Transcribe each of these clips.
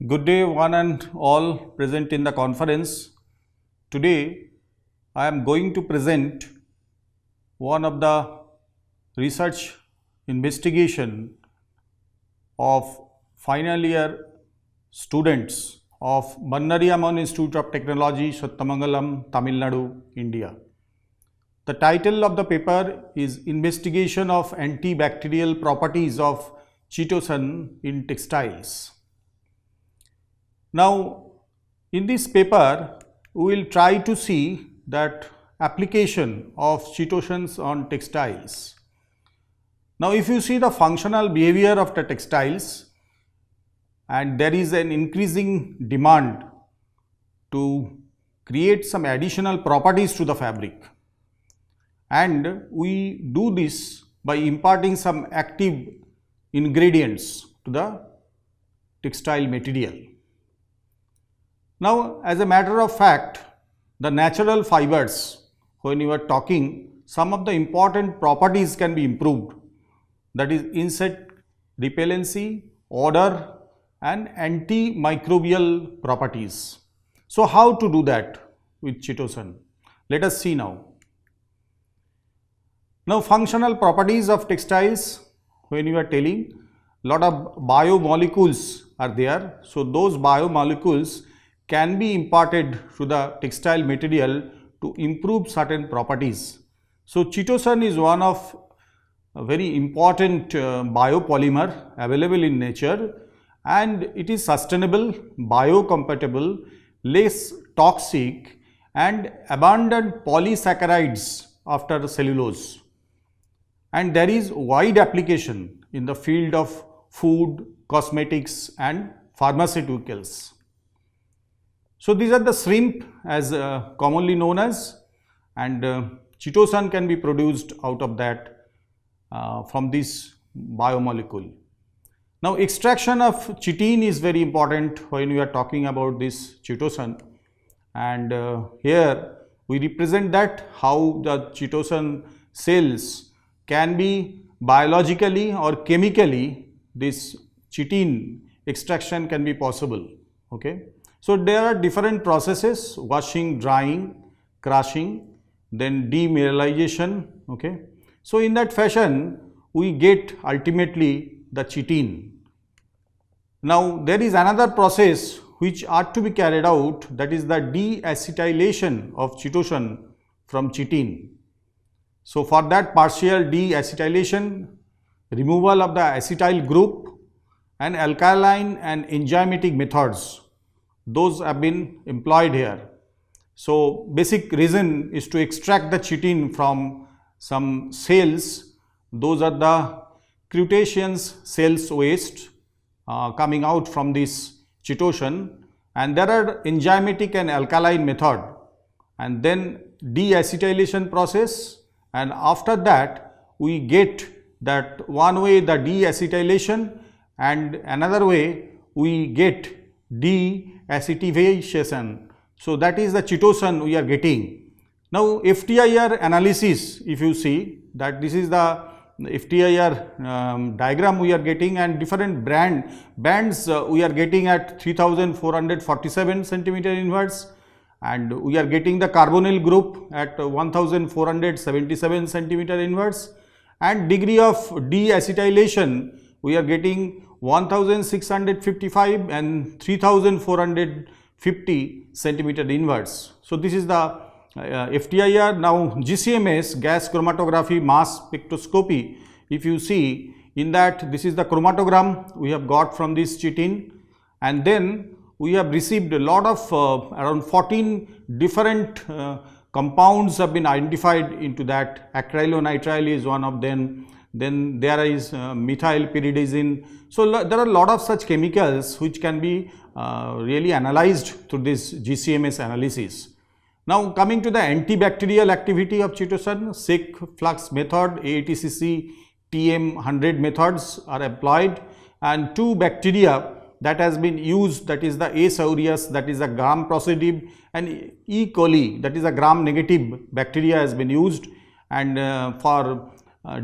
Good day, one and all present in the conference. Today, I am going to present one of the research investigation of final year students of Bannariyaman Institute of Technology, Sattamangalam, Tamil Nadu, India. The title of the paper is Investigation of Antibacterial Properties of Chitosan in Textiles. Now, in this paper, we will try to see that application of chitosans on textiles. Now, if you see the functional behavior of the textiles, and there is an increasing demand to create some additional properties to the fabric, and we do this by imparting some active ingredients to the textile material. Now, as a matter of fact, the natural fibers, when you are talking, some of the important properties can be improved, that is insect repellency, odor and antimicrobial properties. So, how to do that with chitosan? Let us see now. Now, functional properties of textiles, when you are telling, lot of biomolecules are there. So, those biomolecules can be imparted to the textile material to improve certain properties. So, chitosan is one of a very important biopolymer available in nature, and it is sustainable, biocompatible, less toxic and abundant polysaccharides after cellulose. And there is wide application in the field of food, cosmetics and pharmaceuticals. So, these are the shrimp as commonly known as, and chitosan can be produced out of that from this biomolecule. Now, extraction of chitin is very important when we are talking about this chitosan, and here we represent that how the chitosan cells can be biologically or chemically, this chitin extraction can be possible. Okay. So, there are different processes: washing, drying, crushing, then demineralization. Okay. So, in that fashion we get ultimately the chitin. Now, there is another process which ought to be carried out, that is the deacetylation of chitosan from chitin. So, for that partial deacetylation, removal of the acetyl group and alkaline and enzymatic methods, those have been employed here. So, basic reason is to extract the chitin from some cells. Those are the crustaceans cells waste coming out from this chitosan, and there are enzymatic and alkaline method, and then deacetylation process, and after that we get that one way the deacetylation and another way we get deacetivation. So, that is the chitosan we are getting. Now, FTIR analysis, if you see that this is the FTIR diagram we are getting, and different bands we are getting at 3447 centimeter inwards, and we are getting the carbonyl group at 1477 centimeter inwards, and degree of deacetylation we are getting 1655 and 3450 centimeter inwards. So, this is the FTIR. Now, GCMS, gas chromatography mass spectroscopy, if you see in that, this is the chromatogram we have got from this chitin, and then we have received a lot of around 14 different compounds have been identified into that. Acrylonitrile is one of them. Then there is methylpyridazine. So, there are a lot of such chemicals which can be really analyzed through this GCMS analysis. Now, coming to the antibacterial activity of chitosan, Sek flux method, AATCC, TM100 methods are employed, and two bacteria that has been used, that is the A. aureus, that is a gram positive, and E. coli, that is a gram negative bacteria has been used, and for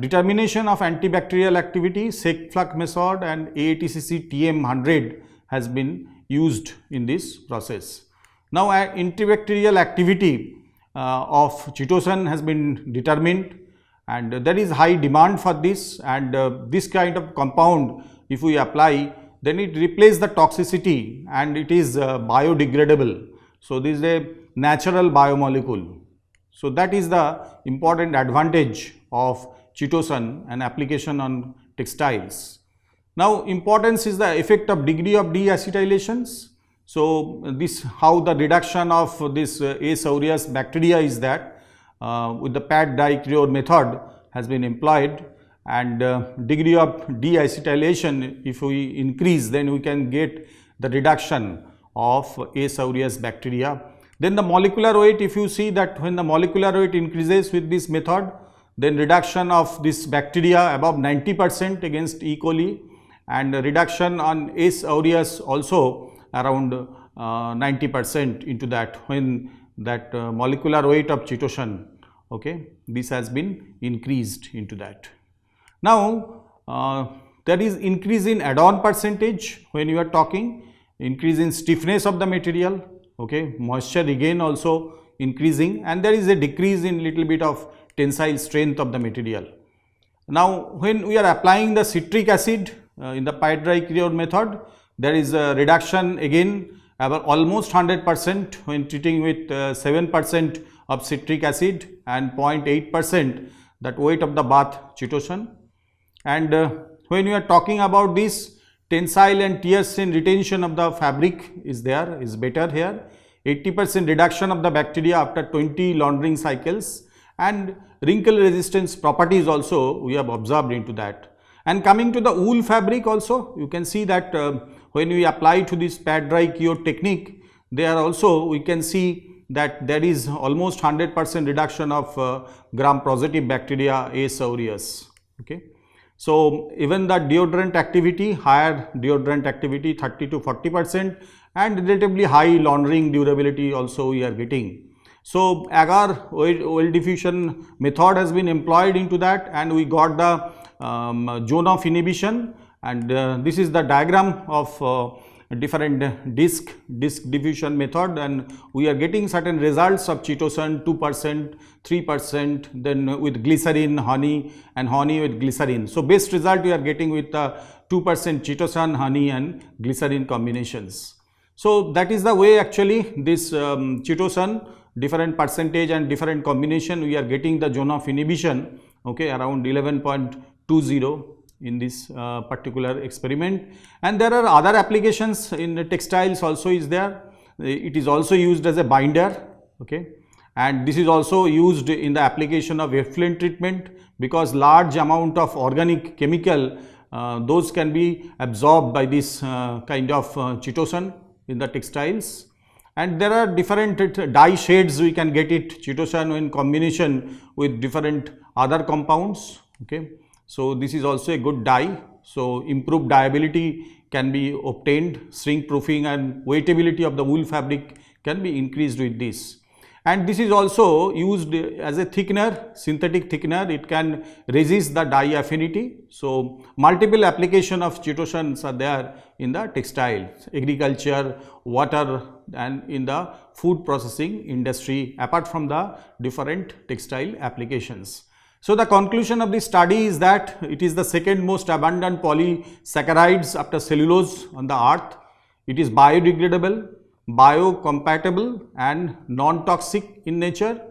determination of antibacterial activity, Sek flux method and AATCC TM100 has been used in this process. Now, antibacterial activity of Chitosan has been determined, and there is high demand for this, and this kind of compound, if we apply, then it replaces the toxicity and it is biodegradable. So, this is a natural biomolecule. So, that is the important advantage of Chitosan and application on textiles. Now, importance is the effect of degree of deacetylations. So, this how the reduction of this A. aureus bacteria is that with the pad dye cure method has been employed, and degree of deacetylation, if we increase, then we can get the reduction of A. aureus bacteria. Then the molecular weight, if you see that when the molecular weight increases with this method, then reduction of this bacteria above 90% against E. coli, and reduction on A. aureus also around 90% into that when that molecular weight of Chitosan, okay, this has been increased into that. Now, there is increase in add-on percentage when you are talking, increase in stiffness of the material, okay, moisture regain also increasing, and there is a decrease in little bit of tensile strength of the material. Now, when we are applying the citric acid in the pad dye cure method, there is a reduction again about almost 100% when treating with 7% of citric acid and 0.8% that weight of the bath Chitosan. And when you are talking about this tensile and tear strain retention of the fabric is there, is better here, 80% reduction of the bacteria after 20 laundering cycles, and wrinkle resistance properties also we have observed into that. And coming to the wool fabric also, you can see that when we apply to this pad dry cure technique, there also we can see that there is almost 100% reduction of gram positive bacteria A. aureus. Okay. So, even the deodorant activity, higher deodorant activity 30 to 40%, and relatively high laundering durability also we are getting. So, agar oil diffusion method has been employed into that, and we got the zone of inhibition, and this is the diagram of different disc diffusion method, and we are getting certain results of Chitosan 2%, 3%, then with glycerin, honey, and honey with glycerin. So, best result we are getting with 2% Chitosan, honey and glycerin combinations. So, that is the way actually this Chitosan, different percentage and different combination we are getting the zone of inhibition, okay, around 11.20 in this particular experiment. And there are other applications in the textiles also is there. It is also used as a binder, okay, and this is also used in the application of effluent treatment, because large amount of organic chemical those can be absorbed by this kind of Chitosan in the textiles. And there are different dye shades we can get it Chitosan in combination with different other compounds, okay. So, this is also a good dye. So, improved dyeability can be obtained, shrink proofing and weightability of the wool fabric can be increased with this. And this is also used as a thickener, synthetic thickener, it can resist the dye affinity. So, multiple application of Chitosans are there in the textiles, agriculture, water and in the food processing industry apart from the different textile applications. So, the conclusion of this study is that it is the second most abundant polysaccharides after cellulose on the earth. It is biodegradable, biocompatible and non-toxic in nature,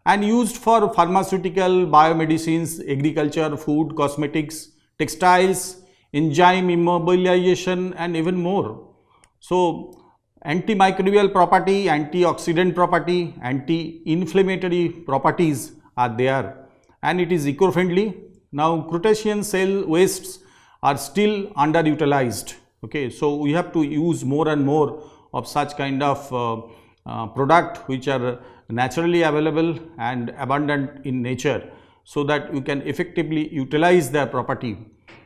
and used for pharmaceutical, biomedicines, agriculture, food, cosmetics, textiles, enzyme immobilization and even more. So, antimicrobial property, antioxidant property, anti-inflammatory properties are there, and it is eco-friendly. Now, crustacean cell wastes are still underutilized, okay. So, we have to use more and more of such kind of product which are naturally available and abundant in nature, so that you can effectively utilize their property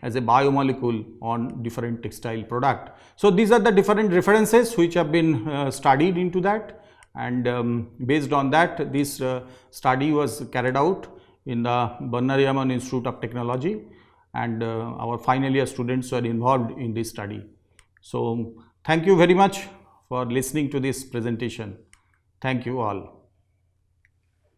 as a biomolecule on different textile product. So, these are the different references which have been studied into that, and based on that this study was carried out in the Bannariyaman Institute of Technology, and our final year students were involved in this study. So, Thank you very much for listening to this presentation. Thank you all.